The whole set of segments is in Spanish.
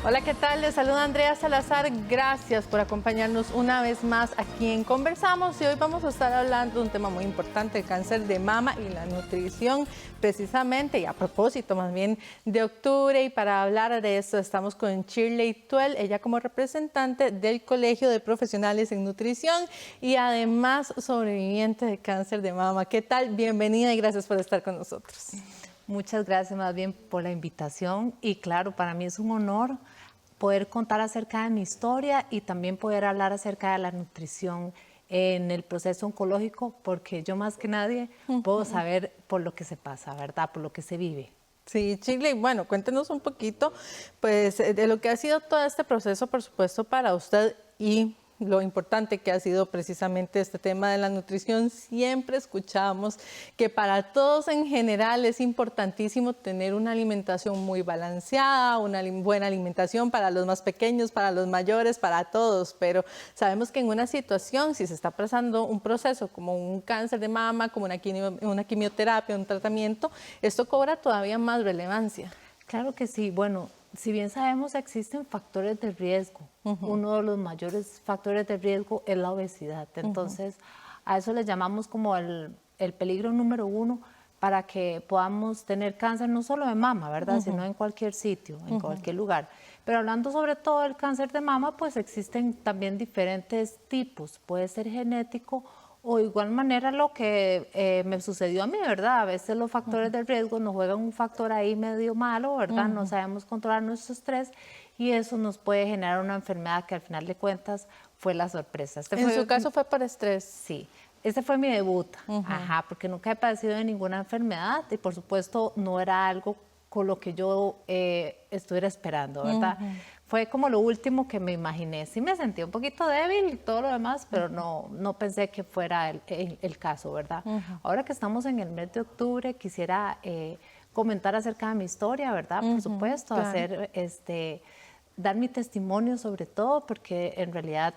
Hola, ¿qué tal? Les saluda Andrea Salazar. Gracias por acompañarnos una vez más aquí en Conversamos. Y hoy vamos a estar hablando de un tema muy importante, el cáncer de mama y la nutrición, precisamente, y a propósito más bien de octubre. Y para hablar de esto estamos con Shirley Tuel, ella como representante del Colegio de Profesionales en Nutrición y además sobreviviente de cáncer de mama. ¿Qué tal? Bienvenida y gracias por estar con nosotros. Muchas gracias más bien por la invitación y claro, para mí es un honor poder contar acerca de mi historia y también poder hablar acerca de la nutrición en el proceso oncológico, porque yo más que nadie puedo saber por lo que se pasa, ¿verdad? Por lo que se vive. Sí, Shirley, bueno, cuéntenos un poquito, pues, de lo que ha sido todo este proceso, por supuesto, para usted y lo importante que ha sido precisamente este tema de la nutrición. Siempre escuchamos que para todos en general es importantísimo tener una alimentación muy balanceada, una buena alimentación para los más pequeños, para los mayores, para todos, pero sabemos que en una situación, si se está pasando un proceso como un cáncer de mama, como una quimioterapia, un tratamiento, esto cobra todavía más relevancia. Claro que sí. Bueno, si bien sabemos existen factores de riesgo, uno de los mayores factores de riesgo es la obesidad. Entonces, a eso le llamamos como el peligro número uno para que podamos tener cáncer no solo de mama, ¿verdad? Sino en cualquier sitio, en cualquier lugar. Pero hablando sobre todo del cáncer de mama, pues existen también diferentes tipos. Puede ser genético o de igual manera lo que me sucedió a mí, ¿verdad? A veces los factores de riesgo nos juegan un factor ahí medio malo, ¿verdad? No sabemos controlar nuestro estrés y eso nos puede generar una enfermedad que al final de cuentas fue la sorpresa. En su caso fue por estrés. Sí, ese fue mi debut, porque nunca he padecido de ninguna enfermedad y por supuesto no era algo con lo que yo estuviera esperando, ¿verdad? Fue como lo último que me imaginé. Sí me sentí un poquito débil y todo lo demás, pero no pensé que fuera el caso, ¿verdad? Ahora que estamos en el mes de octubre, quisiera comentar acerca de mi historia, ¿verdad? Por supuesto, claro. hacer, dar mi testimonio sobre todo, porque en realidad,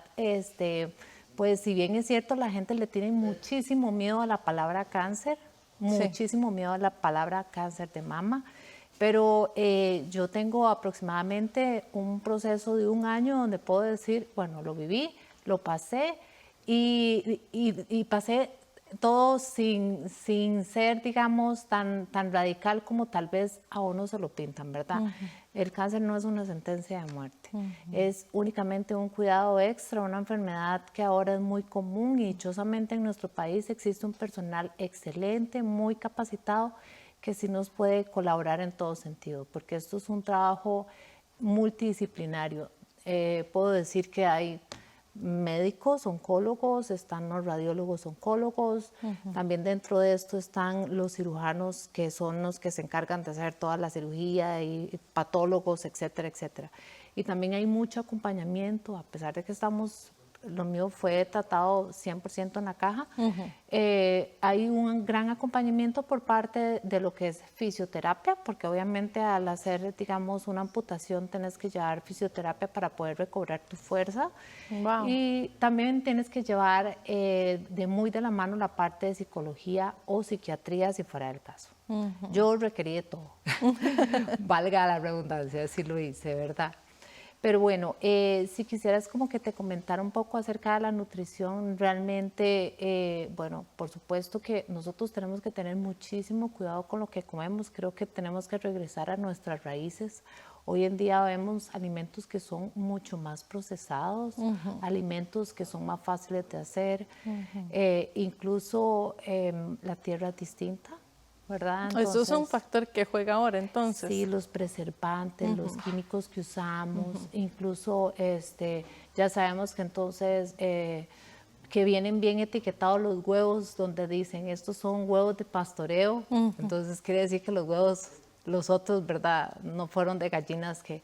pues si bien es cierto, la gente le tiene muchísimo miedo a la palabra cáncer, muchísimo miedo a la palabra cáncer de mama, pero yo tengo aproximadamente un proceso de 1 año donde puedo decir, bueno, lo viví, lo pasé y pasé todo sin ser, digamos, tan radical como tal vez a uno se lo pintan, ¿verdad? El cáncer no es una sentencia de muerte, es únicamente un cuidado extra, una enfermedad que ahora es muy común y dichosamente en nuestro país existe un personal excelente, muy capacitado, que sí nos puede colaborar en todo sentido, porque esto es un trabajo multidisciplinario. Puedo decir que hay médicos, oncólogos, están los radiólogos oncólogos, también dentro de esto están los cirujanos que son los que se encargan de hacer toda la cirugía y patólogos, etcétera, etcétera. Y también hay mucho acompañamiento, a pesar de que lo mío fue tratado 100% en la caja. Hay un gran acompañamiento por parte de lo que es fisioterapia, porque obviamente al hacer, digamos, una amputación tienes que llevar fisioterapia para poder recobrar tu fuerza. Wow. Y también tienes que llevar muy de la mano la parte de psicología o psiquiatría si fuera el caso. Yo requerí de todo, valga la redundancia, así lo hice, ¿verdad? Pero bueno, si quisieras como que te comentara un poco acerca de la nutrición, realmente, bueno, por supuesto que nosotros tenemos que tener muchísimo cuidado con lo que comemos. Creo que tenemos que regresar a nuestras raíces. Hoy en día vemos alimentos que son mucho más procesados, alimentos que son más fáciles de hacer, incluso la tierra es distinta, ¿verdad? Entonces, Eso es un factor que juega ahora, entonces. sí, los preservantes, los químicos que usamos, incluso ya sabemos que entonces que vienen bien etiquetados los huevos donde dicen estos son huevos de pastoreo, entonces quiere decir que los huevos, los otros, ¿verdad? No fueron de gallinas que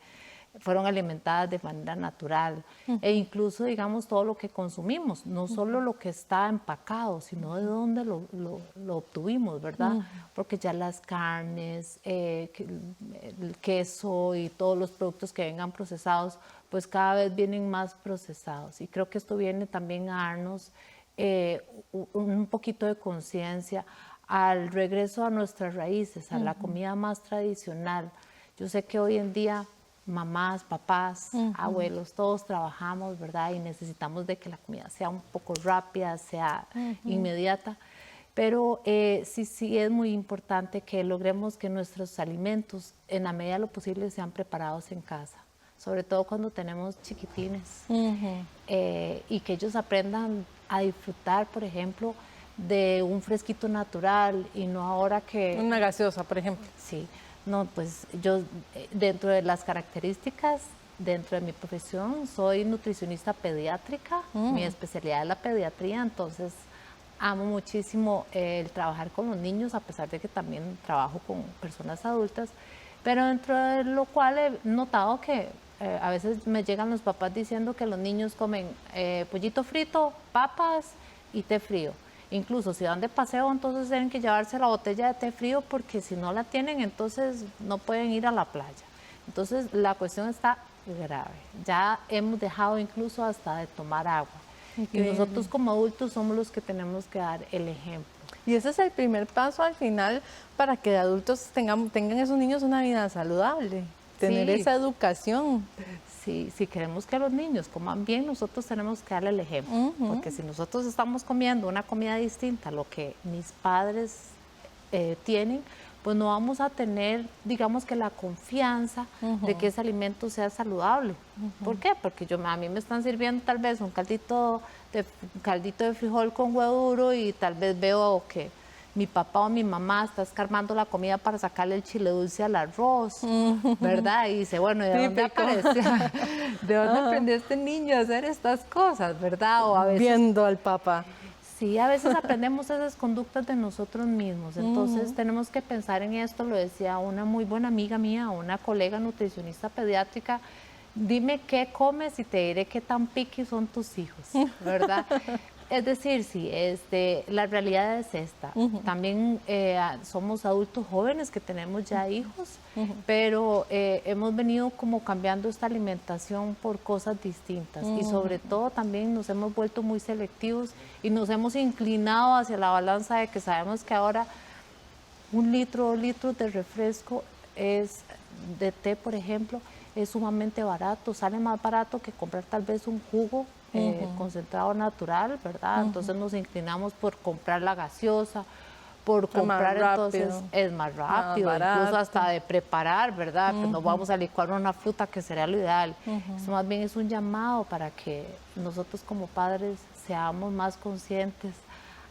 fueron alimentadas de manera natural e incluso digamos todo lo que consumimos, no solo lo que está empacado, sino de dónde lo obtuvimos, ¿verdad? Porque ya las carnes, el queso y todos los productos que vengan procesados, pues cada vez vienen más procesados y creo que esto viene también a darnos un poquito de conciencia al regreso a nuestras raíces, a la comida más tradicional. Yo sé que hoy en día mamás, papás, abuelos, todos trabajamos, ¿verdad? Y necesitamos de que la comida sea un poco rápida, sea inmediata. Pero sí es muy importante que logremos que nuestros alimentos, en la medida de lo posible, sean preparados en casa. Sobre todo cuando tenemos chiquitines. Y que ellos aprendan a disfrutar, por ejemplo, de un fresquito natural y no ahora que... Una gaseosa, por ejemplo. Sí, no, pues yo dentro de las características, dentro de mi profesión, soy nutricionista pediátrica, mi especialidad es la pediatría, entonces amo muchísimo el trabajar con los niños, a pesar de que también trabajo con personas adultas, pero dentro de lo cual he notado que a veces me llegan los papás diciendo que los niños comen pollito frito, papas y té frío. Incluso si van de paseo, entonces tienen que llevarse la botella de té frío porque si no la tienen, entonces no pueden ir a la playa. Entonces la cuestión está grave. Ya hemos dejado incluso hasta de tomar agua. Increíble. Y nosotros como adultos somos los que tenemos que dar el ejemplo. Y ese es el primer paso al final para que de adultos tengan esos niños una vida saludable, tener esa educación. Sí, si queremos que los niños coman bien, nosotros tenemos que darle el ejemplo. Porque si nosotros estamos comiendo una comida distinta a lo que mis padres tienen, pues no vamos a tener, digamos que la confianza de que ese alimento sea saludable. ¿Por qué? Porque a mí me están sirviendo tal vez un caldito de frijol con huevo duro y tal vez veo que mi papá o mi mamá está escarbando la comida para sacarle el chile dulce al arroz, ¿verdad? Y dice, bueno, ¿de dónde apareció? ¿De dónde aprendió este niño a hacer estas cosas, verdad? O a veces, viendo al papá. Sí, a veces aprendemos esas conductas de nosotros mismos, entonces tenemos que pensar en esto, lo decía una muy buena amiga mía, una colega nutricionista pediátrica, dime qué comes y te diré qué tan picky son tus hijos, ¿verdad? Es decir, sí, la realidad es esta. También somos adultos jóvenes que tenemos ya hijos, pero hemos venido como cambiando esta alimentación por cosas distintas y sobre todo también nos hemos vuelto muy selectivos y nos hemos inclinado hacia la balanza de que sabemos que ahora 1 litro, 2 litros de refresco de té, por ejemplo, es sumamente barato, sale más barato que comprar tal vez un jugo concentrado natural, ¿verdad? Entonces nos inclinamos por comprar la gaseosa, por comprar, entonces es más rápido, incluso hasta de preparar, ¿verdad? Que no vamos a licuar una fruta, que sería lo ideal. Eso más bien es un llamado para que nosotros como padres seamos más conscientes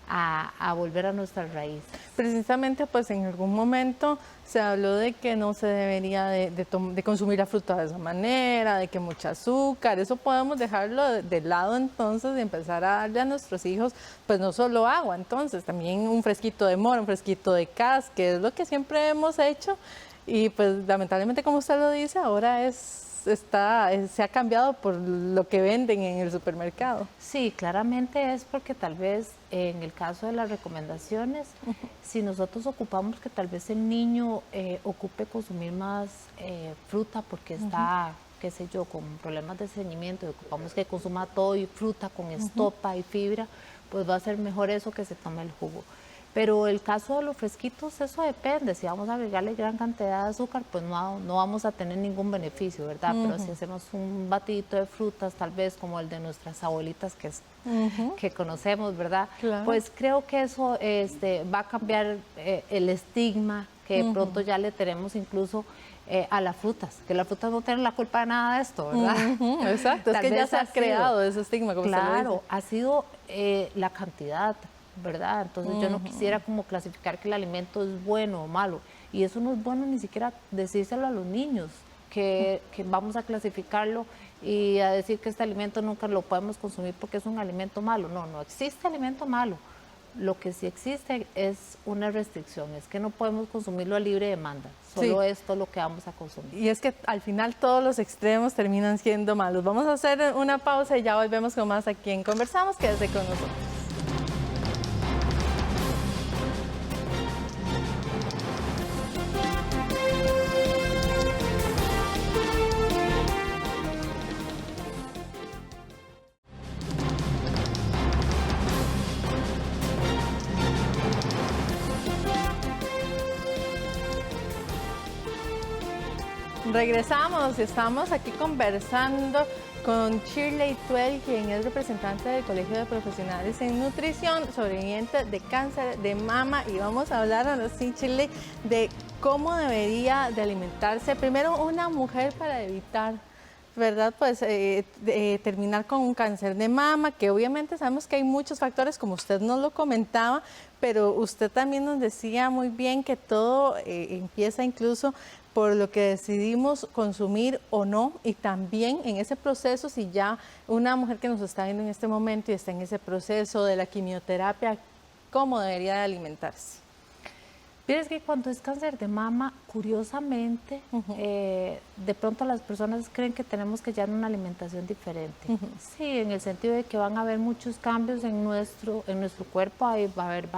a volver a nuestras raíces. Precisamente, pues en algún momento se habló de que no se debería de consumir la fruta de esa manera, de que mucho azúcar, eso podemos dejarlo de lado entonces y empezar a darle a nuestros hijos, pues no solo agua, entonces también un fresquito de mora, un fresquito de cas, que es lo que siempre hemos hecho y pues lamentablemente como usted lo dice, ahora se ha cambiado por lo que venden en el supermercado. Sí, claramente es porque tal vez en el caso de las recomendaciones, si nosotros ocupamos que tal vez el niño ocupe consumir más fruta porque está, qué sé yo, con problemas de estreñimiento y ocupamos que consuma todo y fruta con estopa y fibra, pues va a ser mejor eso que se tome el jugo. Pero el caso de los fresquitos, eso depende. Si vamos a agregarle gran cantidad de azúcar, pues no vamos a tener ningún beneficio, ¿verdad? Pero si hacemos un batidito de frutas, tal vez como el de nuestras abuelitas que conocemos, ¿verdad? Claro. Pues creo que eso va a cambiar el estigma que de pronto ya le tenemos incluso a las frutas, que las frutas no tienen la culpa de nada de esto, ¿verdad? Exacto, es que ya se ha creado ese estigma, como usted lo dice. Claro, ha sido la cantidad, ¿verdad? Entonces yo no quisiera como clasificar que el alimento es bueno o malo, y eso no es bueno ni siquiera decírselo a los niños, que vamos a clasificarlo y a decir que este alimento nunca lo podemos consumir porque es un alimento malo. No existe alimento malo. Lo que sí existe es una restricción, es que no podemos consumirlo a libre demanda, solo esto es lo que vamos a consumir. Y es que al final todos los extremos terminan siendo malos. Vamos a hacer una pausa y ya volvemos con más aquí en Conversamos, quédese con nosotros. Regresamos y estamos aquí conversando con Shirley Tuel, quien es representante del Colegio de Profesionales en Nutrición, sobreviviente de cáncer de mama, y vamos a hablar ahora sí, Shirley, de cómo debería de alimentarse primero una mujer para evitar, ¿verdad? Pues terminar con un cáncer de mama, que obviamente sabemos que hay muchos factores, como usted nos lo comentaba, pero usted también nos decía muy bien que todo empieza incluso por lo que decidimos consumir o no, y también en ese proceso, si ya una mujer que nos está viendo en este momento y está en ese proceso de la quimioterapia, ¿cómo debería de alimentarse? Fíjense que cuando es cáncer de mama, curiosamente, de pronto las personas creen que tenemos que llevar una alimentación diferente. Sí, en el sentido de que van a haber muchos cambios en nuestro cuerpo, ahí va a haber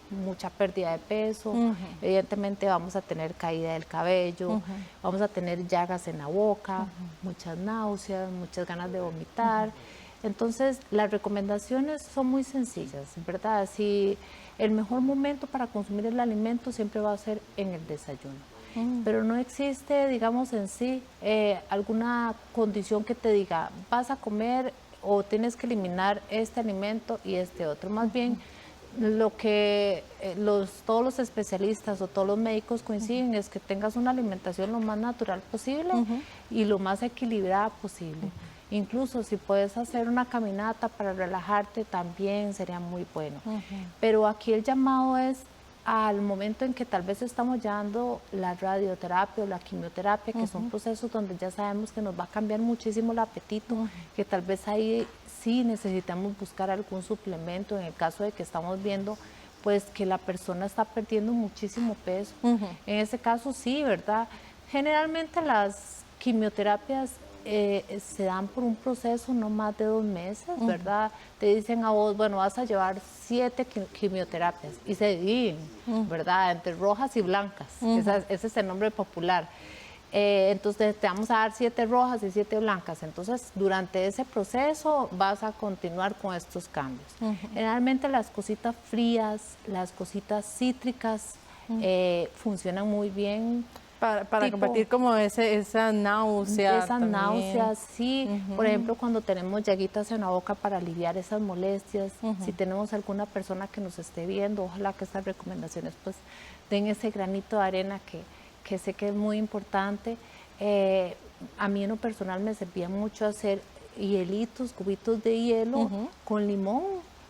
mucha pérdida de peso, evidentemente vamos a tener caída del cabello, vamos a tener llagas en la boca, muchas náuseas, muchas ganas de vomitar. Entonces, las recomendaciones son muy sencillas, ¿verdad? Si el mejor momento para consumir el alimento siempre va a ser en el desayuno. Pero no existe, digamos, en sí alguna condición que te diga, vas a comer o tienes que eliminar este alimento y este otro. Más bien, lo que todos los especialistas o todos los médicos coinciden es que tengas una alimentación lo más natural posible y lo más equilibrada posible. Incluso si puedes hacer una caminata para relajarte, también sería muy bueno. Pero aquí el llamado es al momento en que tal vez estamos llevando la radioterapia o la quimioterapia, que son procesos donde ya sabemos que nos va a cambiar muchísimo el apetito, que tal vez ahí sí necesitamos buscar algún suplemento en el caso de que estamos viendo pues que la persona está perdiendo muchísimo peso. En ese caso sí, ¿verdad? Generalmente las quimioterapias se dan por un proceso no más de 2 meses, ¿verdad? Te dicen a vos, bueno, vas a llevar 7 quimioterapias y se dividen, ¿verdad? Entre rojas y blancas, ese es el nombre popular. Entonces te vamos a dar 7 rojas y 7 blancas. Entonces durante ese proceso vas a continuar con estos cambios. Generalmente las cositas frías, las cositas cítricas funcionan muy bien. Para combatir como esa náusea. Esas náuseas, sí. Por ejemplo, cuando tenemos llaguitas en la boca para aliviar esas molestias. Si tenemos alguna persona que nos esté viendo, ojalá que estas recomendaciones pues den ese granito de arena que sé que es muy importante. A mí en lo personal me servía mucho hacer hielitos, cubitos de hielo con limón.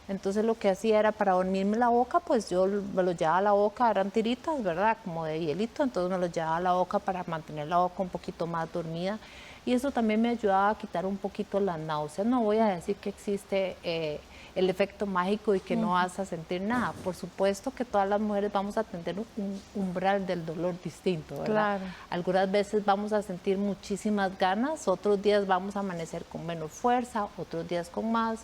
Entonces lo que hacía era para dormirme la boca, pues yo me los llevaba a la boca, eran tiritas, ¿verdad? Como de hielito, entonces me los llevaba a la boca para mantener la boca un poquito más dormida. Y eso también me ayudaba a quitar un poquito las náuseas. No voy a decir que existe el efecto mágico y que no vas a sentir nada. Por supuesto que todas las mujeres vamos a tener un umbral del dolor distinto, ¿verdad? Claro. Algunas veces vamos a sentir muchísimas ganas, otros días vamos a amanecer con menos fuerza, otros días con más.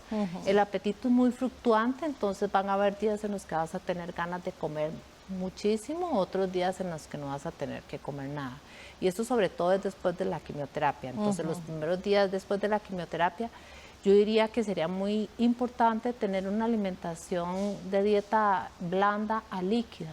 El apetito es muy fluctuante, entonces van a haber días en los que vas a tener ganas de comer muchísimo, otros días en los que no vas a tener que comer nada. Y esto sobre todo es después de la quimioterapia. Entonces los primeros días después de la quimioterapia, yo diría que sería muy importante tener una alimentación de dieta blanda a líquida.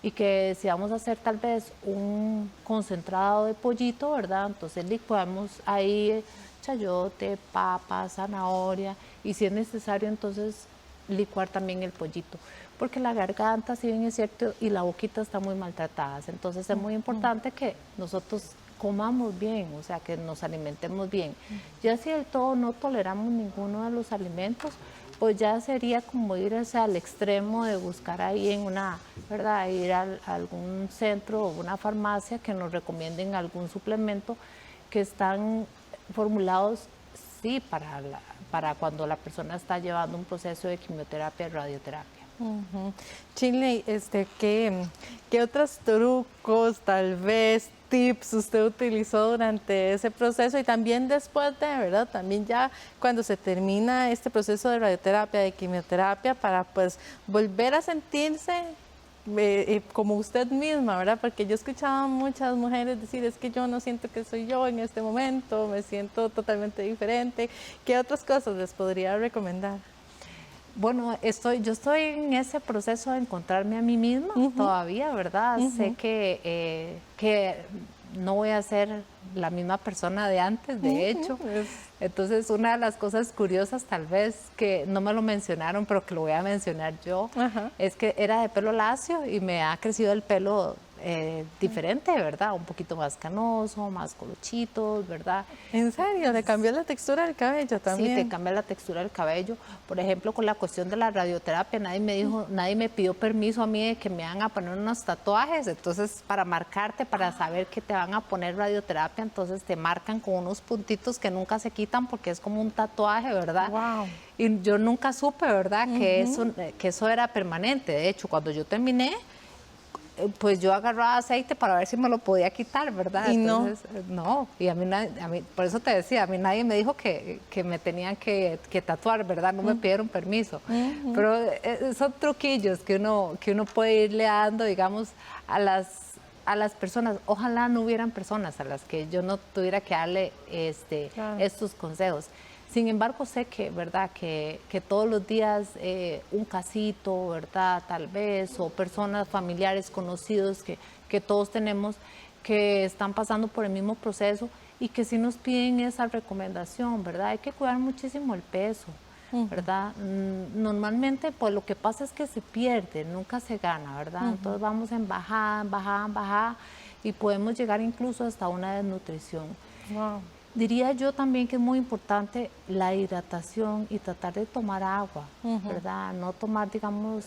Y que si vamos a hacer tal vez un concentrado de pollito, ¿verdad? Entonces licuamos ahí chayote, papa, zanahoria, y si es necesario entonces licuar también el pollito. Porque la garganta, si bien es cierto, y la boquita están muy maltratadas. Entonces es muy importante que nosotros comamos bien, o sea, que nos alimentemos bien. Ya si del todo no toleramos ninguno de los alimentos, pues ya sería como ir al extremo de buscar ahí en una, ¿verdad? Ir a algún centro o una farmacia que nos recomienden algún suplemento que están formulados, sí, para cuando la persona está llevando un proceso de quimioterapia y radioterapia. Shirley, ¿qué otros trucos, tal vez tips usted utilizó durante ese proceso y también después de, ¿verdad? También ya cuando se termina este proceso de radioterapia, de quimioterapia, para pues volver a sentirse como usted misma, ¿verdad? Porque yo escuchaba a muchas mujeres decir, es que yo no siento que soy yo en este momento, me siento totalmente diferente. ¿Qué otras cosas les podría recomendar? Bueno, yo estoy en ese proceso de encontrarme a mí misma todavía, ¿verdad? Sé que no voy a ser la misma persona de antes, de hecho. Entonces, una de las cosas curiosas, tal vez, que no me lo mencionaron, pero que lo voy a mencionar yo, es que era de pelo lacio y me ha crecido el pelo diferente, ¿verdad? Un poquito más canoso, más colochitos, ¿verdad? ¿En serio? ¿Le cambió la textura del cabello también? Sí, te cambia la textura del cabello. Por ejemplo, con la cuestión de la radioterapia, nadie me dijo, nadie me pidió permiso a mí de que me van a poner unos tatuajes. Entonces, para marcarte, para saber que te van a poner radioterapia, entonces te marcan con unos puntitos que nunca se quitan porque es como un tatuaje, ¿verdad? Wow. Y yo nunca supe, ¿verdad? Que eso era permanente. De hecho, cuando yo terminé, pues yo agarraba aceite para ver si me lo podía quitar, ¿verdad? Y entonces, no, y a mí, por eso te decía, a mí nadie me dijo que me tenían que tatuar, ¿verdad? No me pidieron permiso. Pero son truquillos que uno puede irle dando, digamos, a las personas. Ojalá no hubieran personas a las que yo no tuviera que darle estos consejos. Sin embargo, sé que, ¿verdad? Que todos los días un casito, ¿verdad? Tal vez, o personas, familiares, conocidos que todos tenemos que están pasando por el mismo proceso y que sí nos piden esa recomendación, ¿verdad? Hay que cuidar muchísimo el peso, ¿verdad? Normalmente, pues lo que pasa es que se pierde, nunca se gana, ¿verdad? Entonces vamos en bajada, en bajada, en bajada y podemos llegar incluso hasta una desnutrición. Wow. Diría yo también que es muy importante la hidratación y tratar de tomar agua, ¿verdad? No tomar, digamos,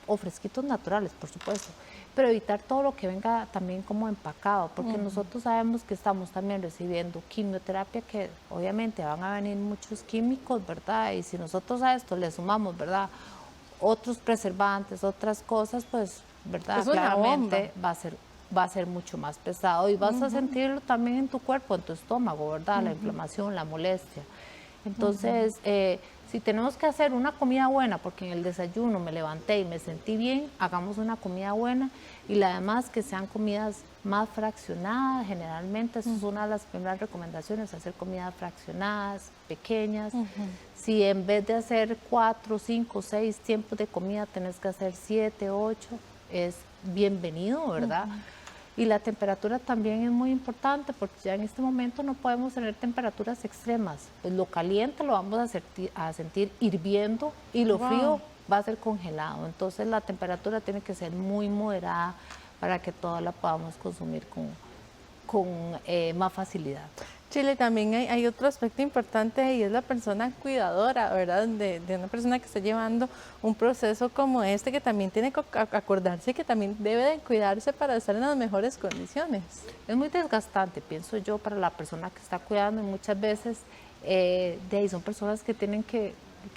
o fresquitos naturales, por supuesto, pero evitar todo lo que venga también como empacado, porque nosotros sabemos que estamos también recibiendo quimioterapia, que obviamente van a venir muchos químicos, ¿verdad? Y si nosotros a esto le sumamos, ¿verdad?, otros preservantes, otras cosas, pues, ¿verdad? Es una claramente bomba. va a ser mucho más pesado y vas a sentirlo también en tu cuerpo, en tu estómago, ¿verdad? La inflamación, la molestia. Entonces, si tenemos que hacer una comida buena, porque en el desayuno me levanté y me sentí bien, hagamos una comida buena y la demás que sean comidas más fraccionadas, generalmente, eso es una de las primeras recomendaciones, hacer comidas fraccionadas, pequeñas. Si en vez de hacer 4, 5, 6 tiempos de comida, tenés que hacer 7, 8, es bienvenido, ¿verdad? Y la temperatura también es muy importante porque ya en este momento no podemos tener temperaturas extremas. Pues lo caliente lo vamos a sentir hirviendo y lo frío va a ser congelado. Entonces la temperatura tiene que ser muy moderada para que toda la podamos consumir con más facilidad. Chile, también hay otro aspecto importante y es la persona cuidadora, ¿verdad? De una persona que está llevando un proceso como este, que también tiene que acordarse que también debe de cuidarse para estar en las mejores condiciones. Es muy desgastante, pienso yo, para la persona que está cuidando y muchas veces de ahí son personas que tienen que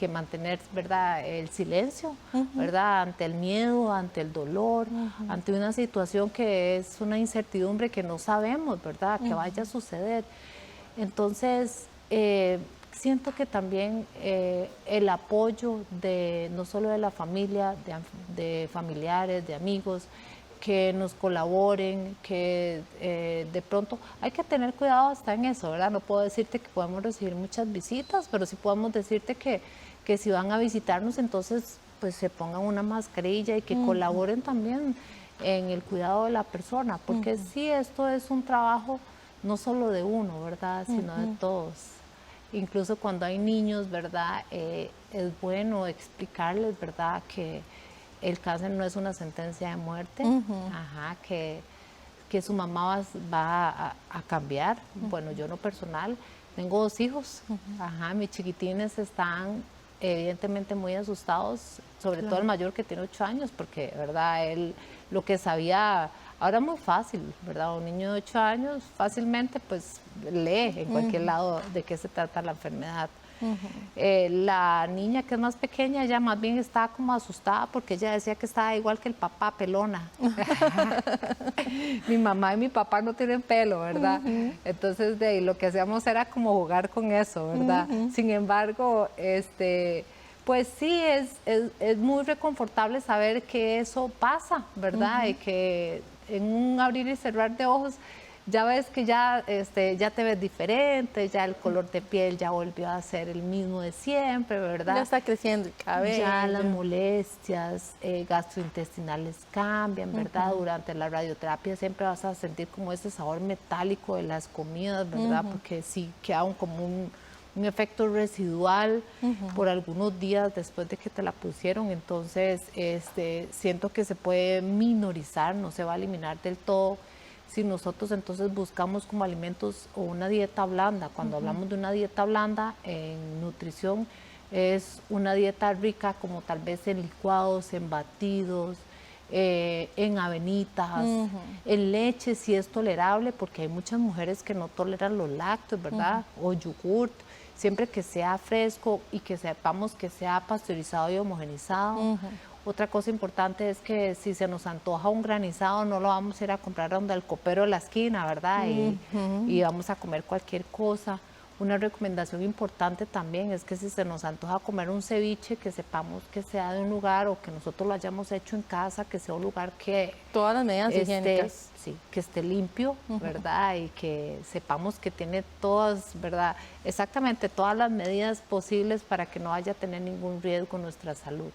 mantener, ¿verdad?, el silencio, ¿verdad?, ante el miedo, ante el dolor, ante una situación que es una incertidumbre que no sabemos, ¿verdad?, que vaya a suceder. Entonces, siento que también el apoyo de no solo de la familia, de familiares, de amigos, que nos colaboren, que de pronto hay que tener cuidado hasta en eso, ¿verdad? No puedo decirte que podemos recibir muchas visitas, pero sí podemos decirte que si van a visitarnos, entonces pues se pongan una mascarilla y que colaboren también en el cuidado de la persona, porque sí, esto es un trabajo no solo de uno, ¿verdad?, sino de todos. Incluso cuando hay niños, ¿verdad?, es bueno explicarles, ¿verdad?, que el cáncer no es una sentencia de muerte, que su mamá va a cambiar. Bueno, yo en lo personal tengo 2 hijos, mis chiquitines están evidentemente muy asustados, sobre todo el mayor que tiene 8 años, porque, ¿verdad?, él lo que sabía, ahora es muy fácil, ¿verdad?, un niño de 8 años fácilmente pues lee en cualquier lado de qué se trata la enfermedad. La niña que es más pequeña, ella más bien estaba como asustada porque ella decía que estaba igual que el papá, pelona. Mi mamá y mi papá no tienen pelo, ¿verdad? Entonces de ahí, lo que hacíamos era como jugar con eso, ¿verdad? Sin embargo, pues sí, es muy reconfortable saber que eso pasa, ¿verdad? Y que en un abrir y cerrar de ojos ya ves que ya te ves diferente, ya el color de piel ya volvió a ser el mismo de siempre, ¿verdad? Ya está creciendo el cabello. Ya las molestias gastrointestinales cambian, ¿verdad? Durante la radioterapia siempre vas a sentir como ese sabor metálico de las comidas, ¿verdad? Porque sí queda como un efecto residual por algunos días después de que te la pusieron. Entonces, siento que se puede minorizar, no se va a eliminar del todo. Si nosotros entonces buscamos como alimentos o una dieta blanda, cuando hablamos de una dieta blanda en nutrición, es una dieta rica como tal vez en licuados, en batidos, en avenitas, en leche si es tolerable, porque hay muchas mujeres que no toleran los lácteos, ¿verdad? O yogurt, siempre que sea fresco y que sepamos que sea pasteurizado y homogenizado. Otra cosa importante es que si se nos antoja un granizado, no lo vamos a ir a comprar donde el copero de la esquina, ¿verdad? Y vamos a comer cualquier cosa. Una recomendación importante también es que si se nos antoja comer un ceviche, que sepamos que sea de un lugar o que nosotros lo hayamos hecho en casa, que sea un lugar que... Todas las medidas higiénicas. Sí, que esté limpio, ¿verdad? Y que sepamos que tiene todas, ¿verdad? Exactamente todas las medidas posibles para que no vaya a tener ningún riesgo en nuestra salud,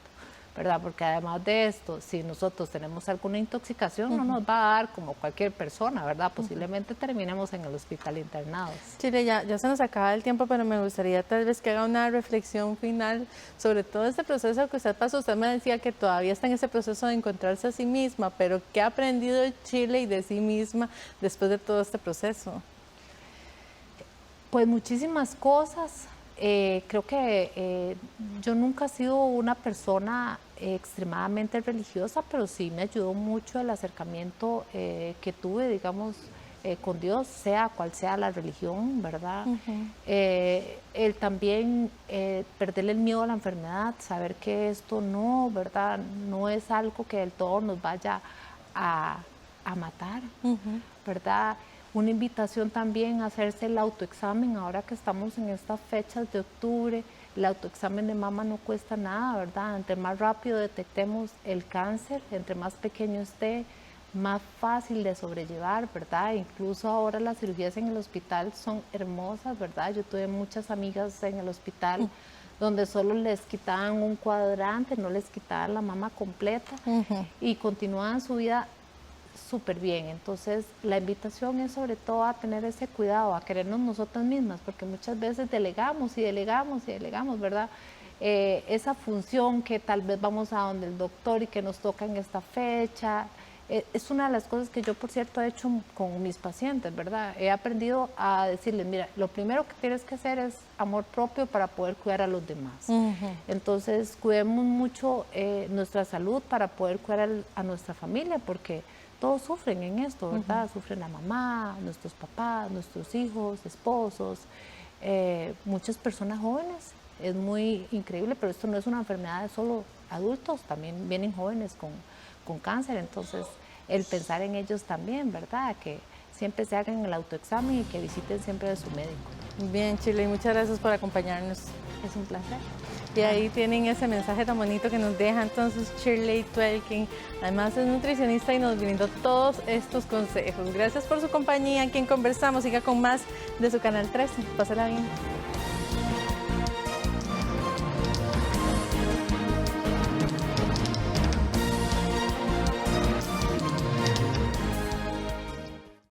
¿verdad? Porque además de esto, si nosotros tenemos alguna intoxicación, no nos va a dar como cualquier persona, ¿verdad? Posiblemente terminemos en el hospital internados. Chile, ya se nos acaba el tiempo, pero me gustaría tal vez que haga una reflexión final sobre todo este proceso que usted pasó. Usted me decía que todavía está en ese proceso de encontrarse a sí misma, pero ¿qué ha aprendido de Chile y de sí misma después de todo este proceso? Pues muchísimas cosas. Creo que yo nunca he sido una persona extremadamente religiosa, pero sí me ayudó mucho el acercamiento que tuve, digamos, con Dios, sea cual sea la religión, ¿verdad? El también perderle el miedo a la enfermedad, saber que esto no, ¿verdad? No es algo que del todo nos vaya a matar, ¿verdad? Una invitación también a hacerse el autoexamen, ahora que estamos en estas fechas de octubre, el autoexamen de mama no cuesta nada, ¿verdad? Entre más rápido detectemos el cáncer, entre más pequeño esté, más fácil de sobrellevar, ¿verdad? Incluso ahora las cirugías en el hospital son hermosas, ¿verdad? Yo tuve muchas amigas en el hospital donde solo les quitaban un cuadrante, no les quitaban la mama completa y continuaban su vida súper bien. Entonces la invitación es sobre todo a tener ese cuidado, a querernos nosotras mismas, porque muchas veces delegamos y delegamos y delegamos, ¿verdad? Esa función que tal vez vamos a donde el doctor y que nos toca en esta fecha, es una de las cosas que yo, por cierto, he hecho con mis pacientes, ¿verdad? He aprendido a decirles, mira, lo primero que tienes que hacer es amor propio para poder cuidar a los demás. Entonces, cuidemos mucho nuestra salud para poder cuidar a nuestra familia, porque todos sufren en esto, ¿verdad? Sufren la mamá, nuestros papás, nuestros hijos, esposos, muchas personas jóvenes. Es muy increíble, pero esto no es una enfermedad de solo adultos, también vienen jóvenes con cáncer. Entonces, el pensar en ellos también, ¿verdad? Que siempre se hagan el autoexamen y que visiten siempre a su médico. Bien, Shirley, muchas gracias por acompañarnos. Es un placer. Y ahí tienen ese mensaje tan bonito que nos deja entonces Shirley Tuelking. Además es nutricionista y nos brindó todos estos consejos. Gracias por su compañía. Aquí en Conversamos, siga con más de su Canal 13. Pásala bien.